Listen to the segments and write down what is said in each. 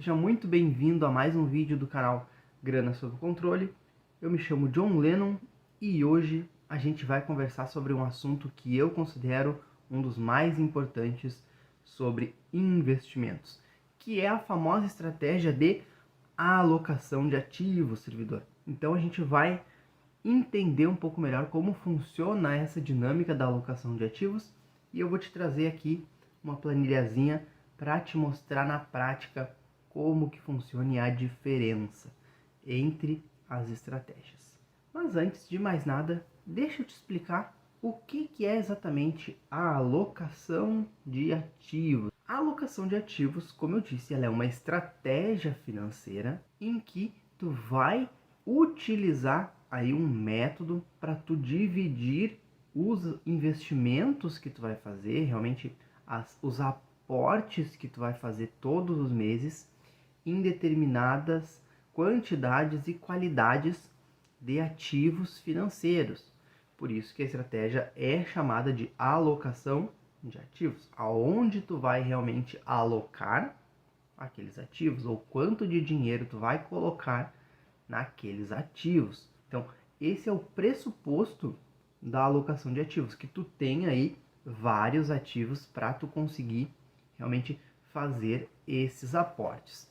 Seja muito bem-vindo a mais um vídeo do canal Grana Sob Controle. Eu me chamo John Lennon e hoje a gente vai conversar sobre um assunto que eu considero um dos mais importantes sobre investimentos, que é a famosa estratégia de alocação de ativos, servidor. Então a gente vai entender um pouco melhor como funciona essa dinâmica da alocação de ativos e eu vou te trazer aqui uma planilhazinha para te mostrar na prática como que funciona e a diferença entre as estratégias. Mas antes de mais nada, deixa eu te explicar o que é exatamente a alocação de ativos. A alocação de ativos, como eu disse, ela é uma estratégia financeira em que tu vai utilizar aí um método para tu dividir os investimentos que tu vai fazer, realmente os aportes que tu vai fazer todos os meses em determinadas quantidades e qualidades de ativos financeiros. Por isso que a estratégia é chamada de alocação de ativos, aonde tu vai realmente alocar aqueles ativos ou quanto de dinheiro tu vai colocar naqueles ativos. Então, esse é o pressuposto da alocação de ativos, que tu tem aí vários ativos para tu conseguir realmente fazer esses aportes.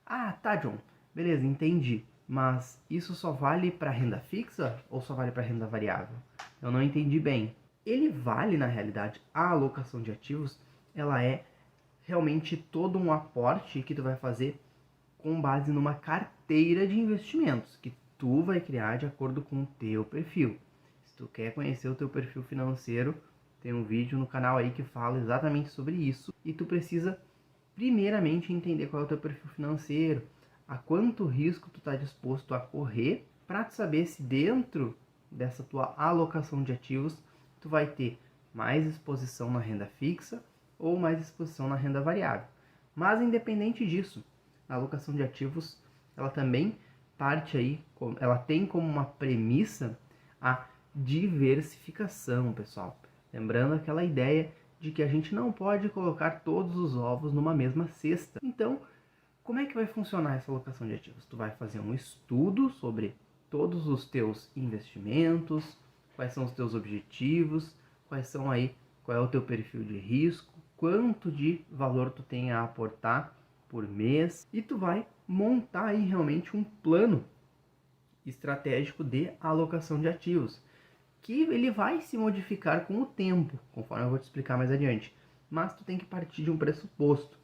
Ah, tá, John. Beleza, entendi. Mas isso só vale para renda fixa ou só vale para renda variável? Eu não entendi bem. Ele vale, na realidade, a alocação de ativos, ela é realmente todo um aporte que tu vai fazer com base numa carteira de investimentos que tu vai criar de acordo com o teu perfil. Se tu quer conhecer o teu perfil financeiro, tem um vídeo no canal aí que fala exatamente sobre isso e tu precisa primeiramente entender qual é o teu perfil financeiro, a quanto risco tu está disposto a correr, para tu saber se dentro dessa tua alocação de ativos tu vai ter mais exposição na renda fixa ou mais exposição na renda variável. Mas independente disso, a alocação de ativos, ela também parte aí, ela tem como uma premissa a diversificação, pessoal. Lembrando aquela ideia de que a gente não pode colocar todos os ovos numa mesma cesta. Então, como é que vai funcionar essa alocação de ativos? Tu vai fazer um estudo sobre todos os teus investimentos, quais são os teus objetivos, qual é o teu perfil de risco, quanto de valor tu tem a aportar por mês, e tu vai montar aí realmente um plano estratégico de alocação de ativos, que ele vai se modificar com o tempo, conforme eu vou te explicar mais adiante. Mas tu tem que partir de um pressuposto.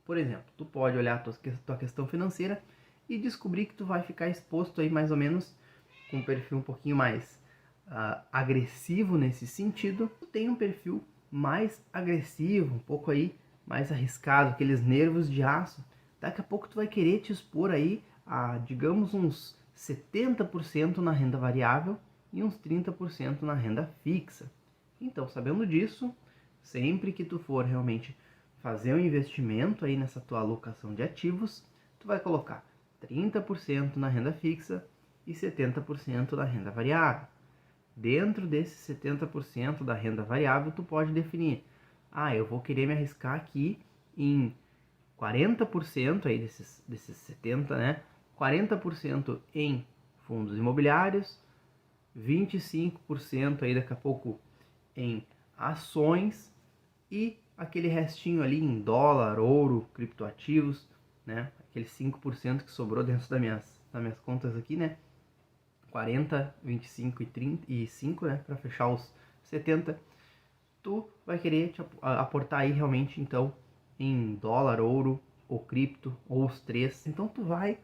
Por exemplo, tu pode olhar a tua questão financeira e descobrir que tu vai ficar exposto aí mais ou menos com um perfil um pouquinho mais agressivo nesse sentido. Tu tem um perfil mais agressivo, um pouco aí mais arriscado, aqueles nervos de aço. Daqui a pouco tu vai querer te expor aí a, digamos, uns 70% na renda variável e uns 30% na renda fixa. Então, sabendo disso, sempre que tu for realmente fazer um investimento aí nessa tua alocação de ativos, tu vai colocar 30% na renda fixa e 70% na renda variável. Dentro desses 70% da renda variável, tu pode definir: eu vou querer me arriscar aqui em 40% aí desses 70, né? 40% em fundos imobiliários, 25% aí daqui a pouco em ações e aquele restinho ali em dólar, ouro, criptoativos, né? Aquele 5% que sobrou dentro das minhas contas aqui, né? 40, 25 e 30 e 5, né, para fechar os 70. Tu vai querer aportar aí realmente então em dólar, ouro ou cripto ou os três. Então tu vai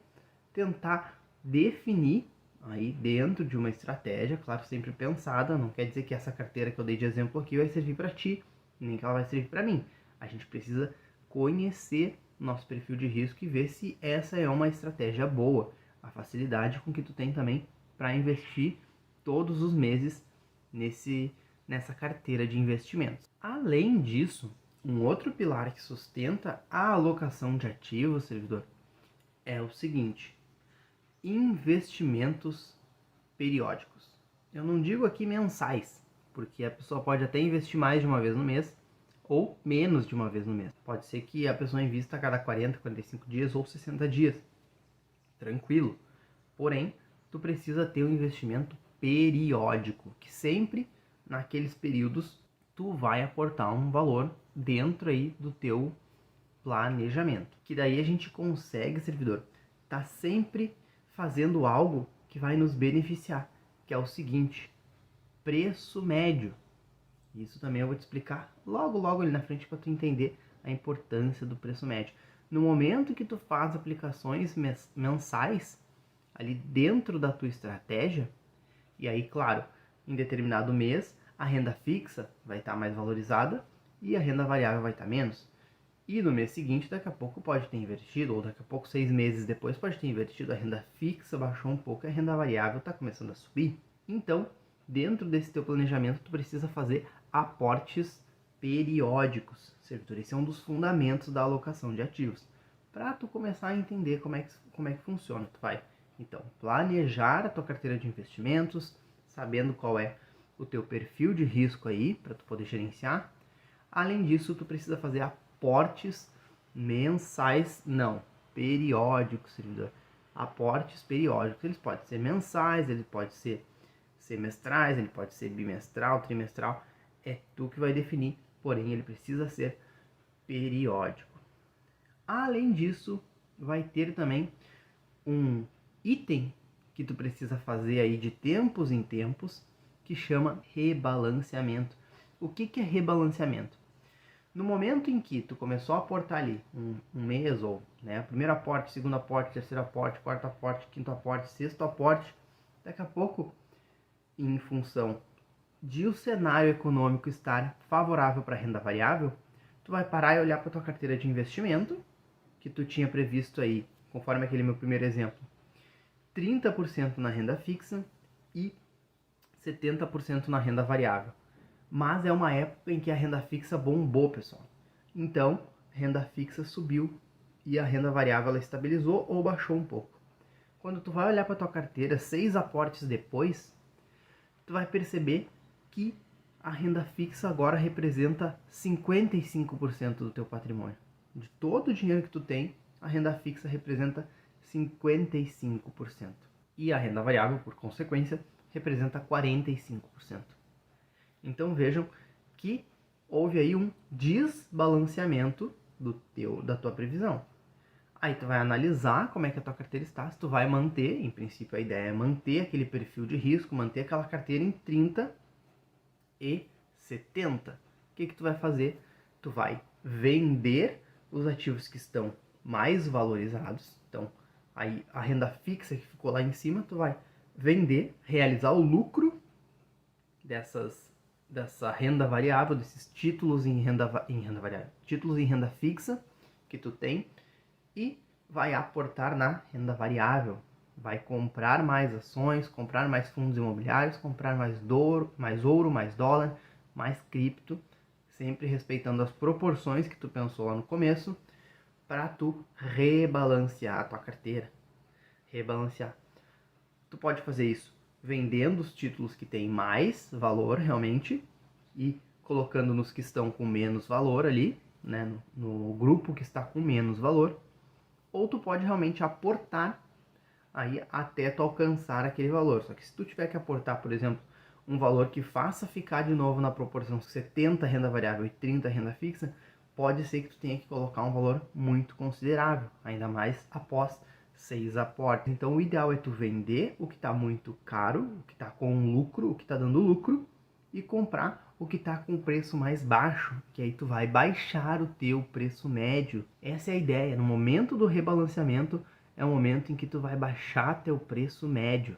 tentar definir aí dentro de uma estratégia, claro, sempre pensada. Não quer dizer que essa carteira que eu dei de exemplo aqui vai servir para ti, nem que ela vai servir para mim. A gente precisa conhecer nosso perfil de risco e ver se essa é uma estratégia boa. A facilidade com que tu tem também para investir todos os meses nessa carteira de investimentos. Além disso, um outro pilar que sustenta a alocação de ativos, servidor, é o seguinte: investimentos periódicos. Eu não digo aqui mensais, porque a pessoa pode até investir mais de uma vez no mês, ou menos de uma vez no mês. Pode ser que a pessoa invista a cada 40, 45 dias ou 60 dias. Tranquilo. Porém, tu precisa ter um investimento periódico, que sempre naqueles períodos tu vai aportar um valor dentro aí do teu planejamento. Que daí a gente consegue, servidor, tá sempre fazendo algo que vai nos beneficiar, que é o seguinte: preço médio. Isso também eu vou te explicar logo ali na frente para tu entender a importância do preço médio. No momento que tu faz aplicações mensais ali dentro da tua estratégia, e aí, claro, em determinado mês a renda fixa vai estar mais valorizada e a renda variável vai estar menos. E no mês seguinte, daqui a pouco pode ter invertido, ou daqui a pouco 6 meses depois pode ter invertido, a renda fixa baixou um pouco e a renda variável está começando a subir. Então, dentro desse teu planejamento, tu precisa fazer aportes periódicos, servidor. Esse é um dos fundamentos da alocação de ativos. Para tu começar a entender como é que funciona, tu vai, então, planejar a tua carteira de investimentos, sabendo qual é o teu perfil de risco aí, para tu poder gerenciar. Além disso, tu precisa fazer aportes mensais, não, periódicos, servidor. Aportes periódicos, eles podem ser mensais, eles podem ser semestrais, ele pode ser bimestral, trimestral, é tu que vai definir, porém ele precisa ser periódico. Além disso, vai ter também um item que tu precisa fazer aí de tempos em tempos, que chama rebalanceamento. O que é rebalanceamento? No momento em que tu começou a aportar ali um mês, ou né, primeiro aporte, segundo aporte, terceiro aporte, quarto aporte, quinto aporte, sexto aporte, daqui a pouco, em função de o cenário econômico estar favorável para a renda variável, tu vai parar e olhar para tua carteira de investimento, que tu tinha previsto aí, conforme aquele meu primeiro exemplo, 30% na renda fixa e 70% na renda variável. Mas é uma época em que a renda fixa bombou, pessoal. Então, a renda fixa subiu e a renda variável ela estabilizou ou baixou um pouco. Quando tu vai olhar para tua carteira 6 aportes depois, tu vai perceber que a renda fixa agora representa 55% do teu patrimônio. De todo o dinheiro que tu tem, a renda fixa representa 55%. E a renda variável, por consequência, representa 45%. Então vejam que houve aí um desbalanceamento da tua previsão. Aí tu vai analisar como é que a tua carteira está, se tu vai manter, em princípio a ideia é manter aquele perfil de risco, manter aquela carteira em 30 e 70. O que tu vai fazer? Tu vai vender os ativos que estão mais valorizados. Então, aí a renda fixa que ficou lá em cima, tu vai vender, realizar o lucro dessa renda variável, desses títulos em renda variável, títulos em renda fixa que tu tem, e vai aportar na renda variável. Vai comprar mais ações, comprar mais fundos imobiliários, comprar mais ouro, mais dólar, mais cripto, sempre respeitando as proporções que tu pensou lá no começo, para tu rebalancear a tua carteira. Rebalancear. Tu pode fazer isso vendendo os títulos que têm mais valor realmente e colocando nos que estão com menos valor ali, né, no grupo que está com menos valor, ou tu pode realmente aportar aí até tu alcançar aquele valor. Só que se tu tiver que aportar, por exemplo, um valor que faça ficar de novo na proporção 70 renda variável e 30 renda fixa, pode ser que tu tenha que colocar um valor muito considerável, ainda mais após 6 aportes. Então o ideal é tu vender o que está muito caro, o que está com lucro, o que está dando lucro, e comprar o que está com preço mais baixo, que aí tu vai baixar o teu preço médio. Essa é a ideia. No momento do rebalanceamento, é o momento em que tu vai baixar teu preço médio.